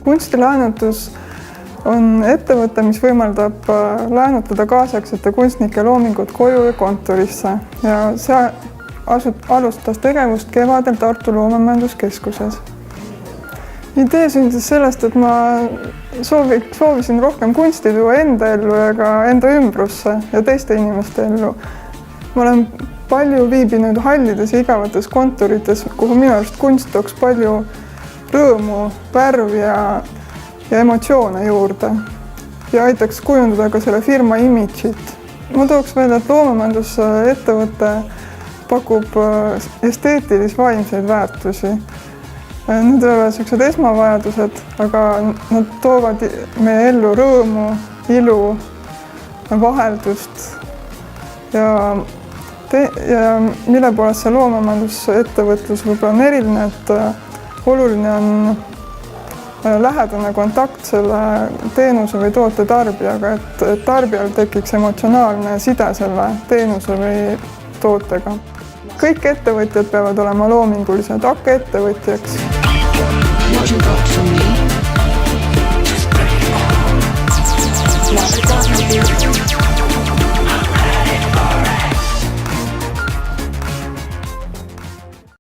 Kunstilaenutus on ettevõte, mis võimaldab laenutada kaasaegsete kunstnike loomingut koju ja kontorisse ja see alustas tegevust kevadel Tartu Loomemajanduskeskuses. Idee sündis sellest, et ma soovisin rohkem kunsti tuua enda ellu ja ka enda ümbrusse ja teiste inimeste ellu. Ma olen palju viibinud hallides ja igavates kontorites, kuhu minu arust kunst tooks palju rõõmu, värvi ja emotsioone juurde ja aitaks kujundada ka selle firma imidžit. Ma tooks veel, et loomemajandusettevõte pakub esteetilis-vaimseid väärtusi. Need ei ole sellised esmavajadused, aga nad toovad meie ellu rõõmu, ilu, vaheldust ja mille poolest see loomemajandusettevõtlus võib-olla on eriline, et oluline on lähedane kontakt selle teenuse või toote tarbijaga, et tarbijal tekiks emotsionaalne side selle teenuse või tootega. Kõik ettevõtjad peavad olema loomingulised, hakka ettevõtjaks.